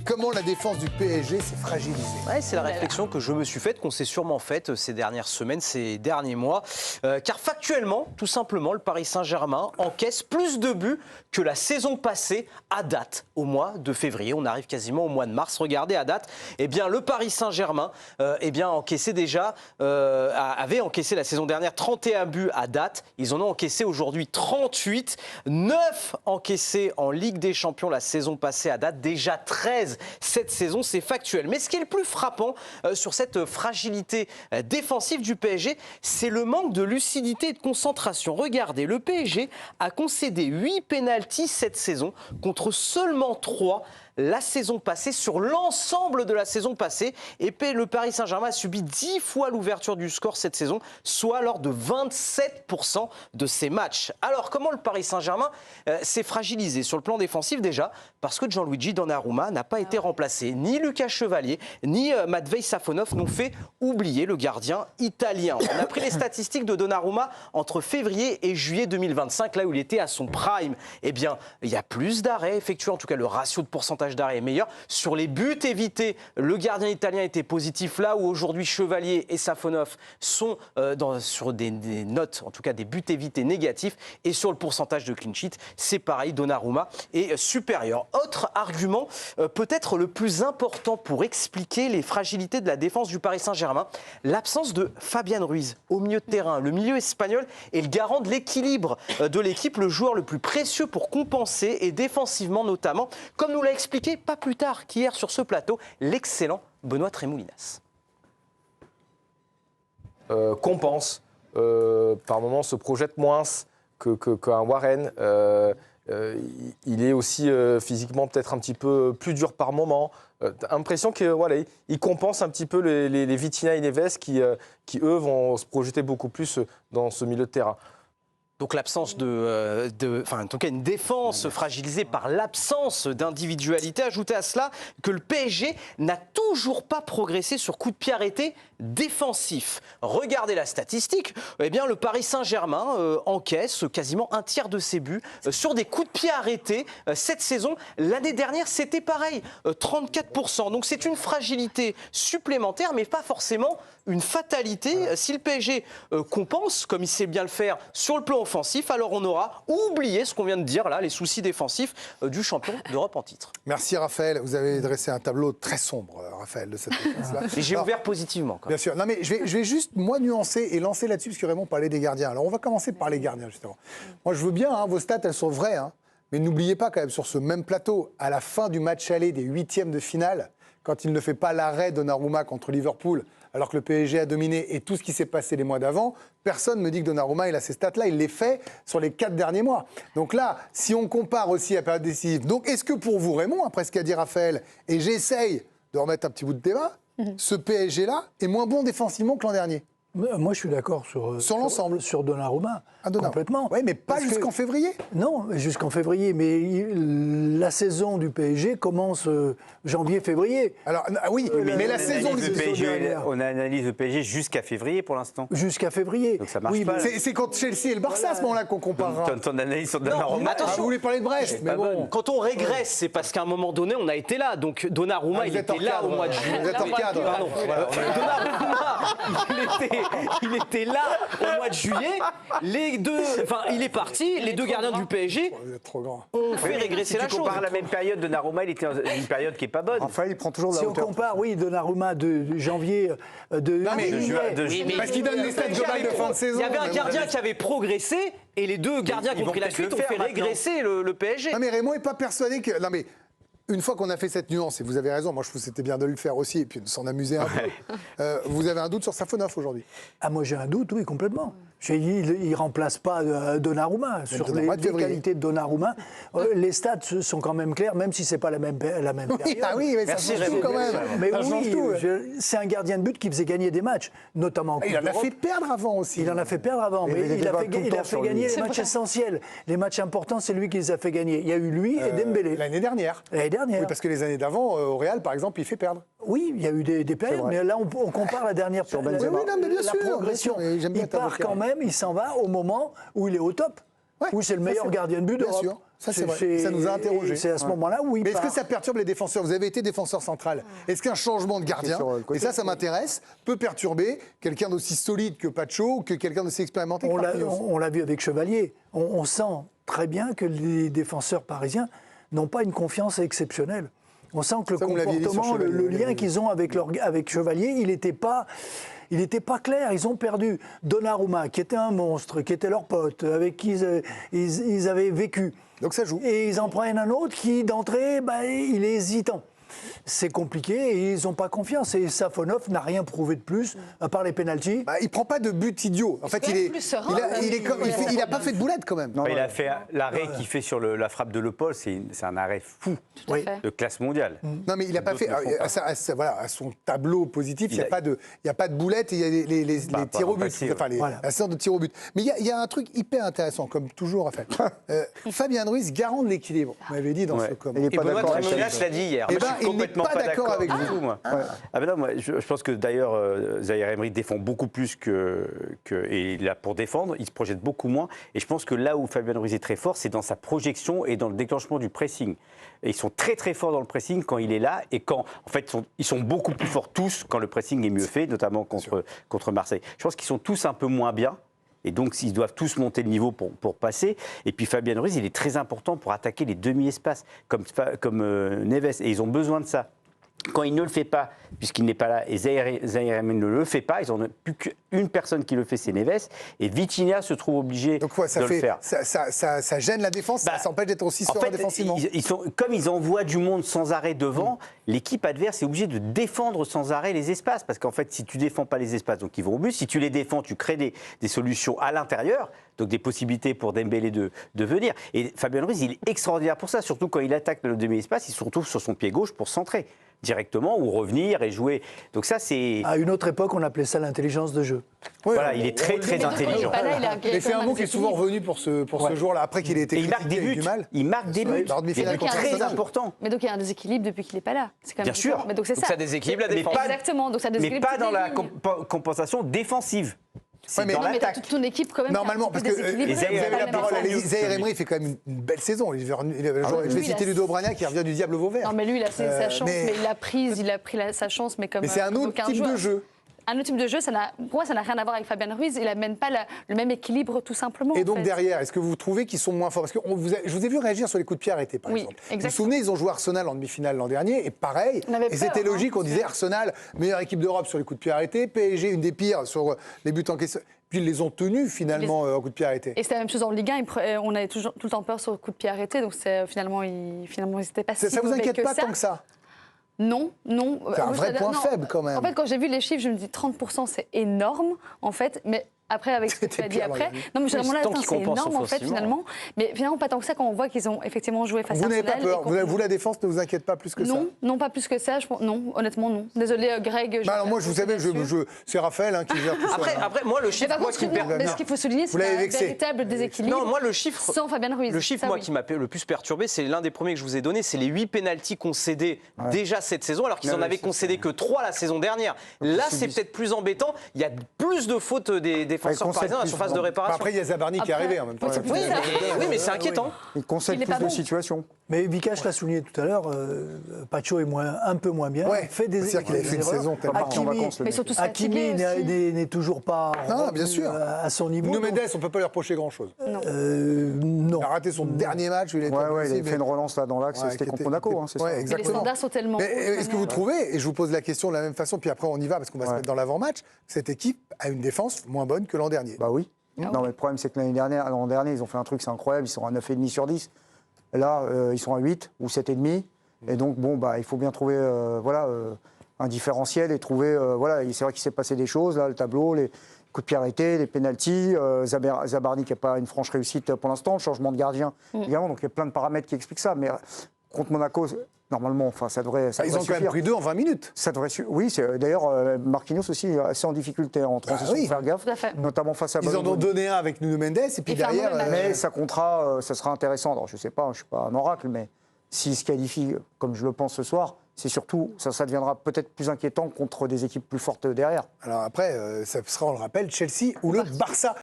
Comment la défense du PSG s'est fragilisée? Ouais, c'est la réflexion que je me suis faite, qu'on s'est sûrement faite ces dernières semaines, ces derniers mois. Car factuellement, tout simplement, le Paris Saint-Germain encaisse plus de buts que la saison passée à date, au mois de février. On arrive quasiment au mois de mars. Regardez à date, eh bien, le Paris Saint-Germain encaissait déjà, avait encaissé la saison dernière 31 buts à date. Ils en ont encaissé aujourd'hui 38. 9 encaissés en Ligue des Champions la saison passée à date. Déjà 13 cette saison, c'est factuel. Mais ce qui est le plus frappant sur cette fragilité défensive du PSG, c'est le manque de lucidité et de concentration. Regardez, le PSG a concédé 8 pénaltys cette saison contre seulement 3 la saison passée, sur l'ensemble de la saison passée. Et le Paris Saint-Germain a subi 10 fois l'ouverture du score cette saison, soit lors de 27% de ses matchs. Alors, comment le Paris Saint-Germain s'est fragilisé sur le plan défensif déjà? Parce que Gianluigi Donnarumma n'a pas été remplacé. Ni Lucas Chevalier, ni Matvei Safonov n'ont fait oublier le gardien italien. On a pris les statistiques de Donnarumma entre février et juillet 2025, là où il était à son prime. Eh bien, il y a plus d'arrêts effectués, en tout cas le ratio de pourcentage d'arrêt est meilleur. Sur les buts évités, le gardien italien était positif, là où aujourd'hui Chevalier et Safonov sont sur des notes, en tout cas des buts évités négatifs. Et sur le pourcentage de clean sheet, c'est pareil, Donnarumma est supérieur. Autre argument, peut-être le plus important pour expliquer les fragilités de la défense du Paris Saint-Germain, l'absence de Fabian Ruiz au milieu de terrain. Le milieu espagnol est le garant de l'équilibre de l'équipe, le joueur le plus précieux pour compenser et défensivement notamment, comme nous l'a expliqué pas plus tard qu'hier sur ce plateau, l'excellent Benoît Trémoulinas. Compense, par moments se projette moins qu'un Warren. Il est aussi physiquement peut-être un petit peu plus dur par moment. Impression qu'il voilà, il compense un petit peu les Vitinha et Neves qui, eux, vont se projeter beaucoup plus dans ce milieu de terrain. Donc l'absence en tout cas une défense fragilisée par l'absence d'individualité. Ajoutez à cela que le PSG n'a toujours pas progressé sur coup de pied arrêté défensif. Regardez la statistique, eh bien le Paris Saint-Germain encaisse quasiment un tiers de ses buts sur des coups de pied arrêtés cette saison. L'année dernière, c'était pareil, 34%. Donc c'est une fragilité supplémentaire, mais pas forcément une fatalité. Si le PSG compense, comme il sait bien le faire, sur le plan offensif, alors on aura oublié ce qu'on vient de dire là, les soucis défensifs du champion d'Europe en titre. Merci Raphaël, vous avez dressé un tableau très sombre, Raphaël, de cette défense-là. Et j'ai ouvert positivement. Quand même. Bien sûr, non mais je vais juste, moi, nuancer et lancer là-dessus, parce que Raymond parlait des gardiens. Alors on va commencer par les gardiens, justement. Moi je veux bien, vos stats, elles sont vraies, mais n'oubliez pas quand même, sur ce même plateau, à la fin du match aller des huitièmes de finale, quand il ne fait pas l'arrêt de Donnarumma contre Liverpool, alors que le PSG a dominé et tout ce qui s'est passé les mois d'avant, personne ne me dit que Donnarumma, il a ces stats-là, il les fait sur les 4 derniers mois. Donc là, si on compare aussi à la période décisive, donc est-ce que pour vous, Raymond, après ce qu'a dit Raphaël, et j'essaye de remettre un petit bout de débat, ce PSG-là est moins bon défensivement que l'an dernier? Moi, je suis d'accord sur l'ensemble. Sur Donnarumma, complètement. Oui, mais pas jusqu'en février. Non, jusqu'en février. Mais la saison du PSG commence janvier-février. Alors, oui, mais la saison du PSG, on analyse le PSG jusqu'à février pour l'instant. Jusqu'à février. Donc ça marche pas. C'est contre Chelsea et le Barça à ce moment-là qu'on comparera. Ton analyse sur Donnarumma. Attention, vous voulez parler de Brest, mais bon. Quand on régresse, c'est parce qu'à un moment donné, on a été là. Donc Donnarumma, il était là au mois de juillet. Vous êtes hors cadre. Pardon. Donnarumma, il était là au mois de juillet. Il est parti. Les deux gardiens du PSG Vous êtes trop grand. ont fait régresser la Si tu chose. compares la même période, Donnarumma, il était dans une période qui n'est pas bonne. Enfin, il prend toujours de la Si on hauteur. compare, oui, Donnarumma de janvier, Non, mais juillet. parce qu'il donne des stats globales de fin de saison. Il y avait un gardien qui avait progressé et les deux gardiens qui ont pris la suite ont fait régresser le PSG. Non, mais Raymond n'est pas persuadé que... Non, mais une fois qu'on a fait cette nuance, et vous avez raison, moi je trouve que c'était bien de le faire aussi, et puis de s'en amuser un peu, vous avez un doute sur Safonov aujourd'hui? Ah, moi j'ai un doute, oui, complètement. Il ne remplace pas Donnarumma. Sur les qualités de Donnarumma, les stats sont quand même claires, même si ce n'est pas la même période. Ah oui, mais ça change tout quand même. Mais Ça change tout. c'est un gardien de but qui faisait gagner des matchs, notamment en Coupe Il en a d'Europe. fait perdre avant aussi. Il en a fait perdre avant, mais il a fait gagner les matchs essentiels. Les matchs importants, c'est lui qui les a fait gagner. Il y a eu lui et Dembélé. L'année dernière. Oui, parce que les années d'avant, au Real, par exemple, il fait perdre. Oui, il y a eu des périodes, mais là, on compare la dernière période. Oui, non, mais bien sûr, progression. bien sûr, j'aime bien Il ta part vocale. quand même, il s'en va au moment où il est au top, où c'est le meilleur gardien de but d'Europe. Ça, c'est vrai. Ça nous a interrogés. C'est à ce moment-là où il Mais est-ce part. que ça perturbe les défenseurs? Vous avez été défenseur central. Est-ce qu'un changement de gardien, et ça m'intéresse, peut perturber quelqu'un d'aussi solide que Pacho ou que quelqu'un d'aussi expérimenté que Marquinhos? On l'a vu avec Chevalier. On sent très bien que les défenseurs parisiens n'ont pas une confiance exceptionnelle. On sent que le Ça, vous l'aviez dit sur comportement, Chevalier, le oui, lien oui. qu'ils ont avec Chevalier, il n'était pas clair. Ils ont perdu Donnarumma, qui était un monstre, qui était leur pote, avec qui ils avaient vécu. Donc ça joue. Et ils en prennent un autre qui, d'entrée, il est hésitant. C'est compliqué et ils n'ont pas confiance. Et Safonov n'a rien prouvé de plus, à part les pénaltys. Il prend pas de but idiot. En fait, il n'a pas fait de boulette quand même. Il a fait l'arrêt qu'il fait sur la frappe de Le Paul, c'est un arrêt fou de classe mondiale. Non, mais il n'a pas fait. À son tableau positif, il n'y a pas de boulette et il y a les tirs au but. Enfin, la séance de tirs au but. Mais il y a un truc hyper intéressant, comme toujours, en fait. Fabien Ruiz, garant de l'équilibre. Vous m'avez dit dans ce comment. Et Benoît Trémolas l'a dit hier. Eh ben, il n'est pas d'accord avec vous. Moi. Ah ben non, moi, je pense que d'ailleurs, Zahir Emery défend beaucoup plus et là, pour défendre, il se projette beaucoup moins. Et je pense que là où Fabien Ruiz est très fort, c'est dans sa projection et dans le déclenchement du pressing. Et ils sont très très forts dans le pressing quand il est là et quand, en fait, ils sont beaucoup plus forts tous quand le pressing est mieux fait, notamment contre Marseille. Je pense qu'ils sont tous un peu moins bien. Et donc, ils doivent tous monter le niveau pour passer. Et puis, Fabien Ruiz, il est très important pour attaquer les demi-espaces, comme Neves. Et ils ont besoin de ça. Quand il ne le fait pas, puisqu'il n'est pas là, et Zahir Emery ne le fait pas, ils n'ont plus qu'une personne qui le fait, c'est Neves. Et Vitinha se trouve obligé de le faire. Ça gêne la défense, ça empêche d'être aussi serein défensivement. Comme ils envoient du monde sans arrêt devant, l'équipe adverse est obligée de défendre sans arrêt les espaces. Parce qu'en fait, si tu ne défends pas les espaces, donc ils vont au but. Si tu les défends, tu crées des solutions à l'intérieur. Donc des possibilités pour Dembélé de venir. Et Fabien Ruiz, il est extraordinaire pour ça. Surtout quand il attaque le demi-espace, il se retrouve sur son pied gauche pour centrer directement ou revenir et jouer. Donc ça, c'est... À une autre époque, on appelait ça l'intelligence de jeu. Voilà, il est très très intelligent. Mais c'est un mot qui est souvent revenu pour ce jour-là, après qu'il ait été critiqué avec du mal. Il marque des buts. C'est très important. Mais donc il y a un déséquilibre depuis qu'il n'est pas là. C'est quand même Bien sûr. Mais donc c'est ça. Ça déséquilibre la défense. Exactement. Donc ça Mais déséquilibre pas dans toutes la les lignes. compensation défensive. C'est dans Non, mais t'as l'attaque. toute ton équipe quand même. Normalement, parce que vous avez la parole, Zahir Emery fait quand même une belle saison. Je vais citer Ludo Bragna qui revient du diable Vauvert. Non, mais lui, il a sa chance, mais il a pris sa chance, mais comme. Mais c'est un autre type de jeu. Un autre type de jeu, pour moi, ça n'a rien à voir avec Fabien Ruiz. Il n'amène pas le même équilibre, tout simplement. Et donc derrière, est-ce que vous trouvez qu'ils sont moins forts? Parce que je vous ai vu réagir sur les coups de pied arrêtés, par exemple. Exactement. Vous vous souvenez, ils ont joué Arsenal en demi-finale l'an dernier, et pareil. Et c'était logique, on disait Arsenal, meilleure équipe d'Europe sur les coups de pied arrêtés, PSG, une des pires sur les buts encaissés. Puis ils les ont tenus finalement au coup de pied arrêté. Et c'était la même chose en Ligue 1. On avait tout le temps peur sur le coup de pied arrêté, donc finalement, ils n'étaient pas si mauvais que ça. Ça vous inquiète pas tant que ça? Non. C'est un vrai point faible quand même. En fait, quand j'ai vu les chiffres, je me dis 30%, c'est énorme, en fait. Mais après, avec ce que tu as dit après. Non, mais vraiment là, c'est énorme, en fait, finalement. Mais finalement, pas tant que ça quand on voit qu'ils ont effectivement joué face à Arsenal. Vous n'avez pas peur? Vous, la défense ne vous inquiète pas plus que ça? Non, pas plus que ça. Non, honnêtement, non. Désolé, Greg. Alors moi, vous savez, c'est Raphaël qui gère tout ça. Après, moi, le chiffre, mais ce qu'il faut souligner, c'est un véritable déséquilibre. Non, moi, le chiffre. Sans Fabien Ruiz. Le chiffre, moi, qui m'a le plus perturbé, c'est l'un des premiers que je vous ai donné, c'est les 8 pénaltys concédés déjà cette saison, alors qu'ils en avaient concédé que 3 la saison dernière. Là, c'est peut-être plus embêtant. Il y a plus de fautes des défenseurs parisiens à la surface de réparation. Après, il y a Zabarni qui est arrivé en même temps. Oui, mais c'est inquiétant. Il concède plus de situations. Mais Vikash l'a souligné tout à l'heure, Pacho est un peu moins bien. Ouais, fait des c'est-à-dire qu'il avait fait une saison tellement en vacances. Mais surtout Hakimi n'est toujours pas bien sûr. à son niveau. Nuno Mendes, on ne peut pas lui reprocher grand-chose. Non. Il a raté son dernier match. Il avait fait une relance là dans l'axe, c'était contre Monaco. C'est ça. Exactement. Les standards sont tellement hauts. Est-ce que vous trouvez, et je vous pose la question de la même façon, puis après on y va parce qu'on va se mettre dans l'avant-match, cette équipe a une défense moins bonne que l'an dernier? Bah oui. Non, mais le problème, c'est que l'an dernier, ils ont fait un truc, c'est incroyable, ils sont à 9,5 sur 10. Là, ils sont à 8 ou 7,5. Et donc, il faut bien trouver un différentiel et trouver. C'est vrai qu'il s'est passé des choses, là, le tableau, les coups de pied arrêtés, les pénaltys. Zabarni qui n'a pas une franche réussite pour l'instant, le changement de gardien, également. Donc, il y a plein de paramètres qui expliquent ça. Mais contre Monaco, normalement, ça devrait. Ils ont quand même pris 2 en 20 minutes. Ça devrait oui, d'ailleurs, Marquinhos aussi est assez en difficulté en transition, faire gaffe, notamment face à. Ils en ont donné un avec Nuno Mendes et puis derrière. Mais ça comptera, ça sera intéressant. Alors, je ne sais pas, je ne suis pas un oracle, mais s'ils se qualifient comme je le pense ce soir, c'est surtout, ça deviendra peut-être plus inquiétant contre des équipes plus fortes derrière. Alors après, ça sera, on le rappelle, Chelsea ou le Barça.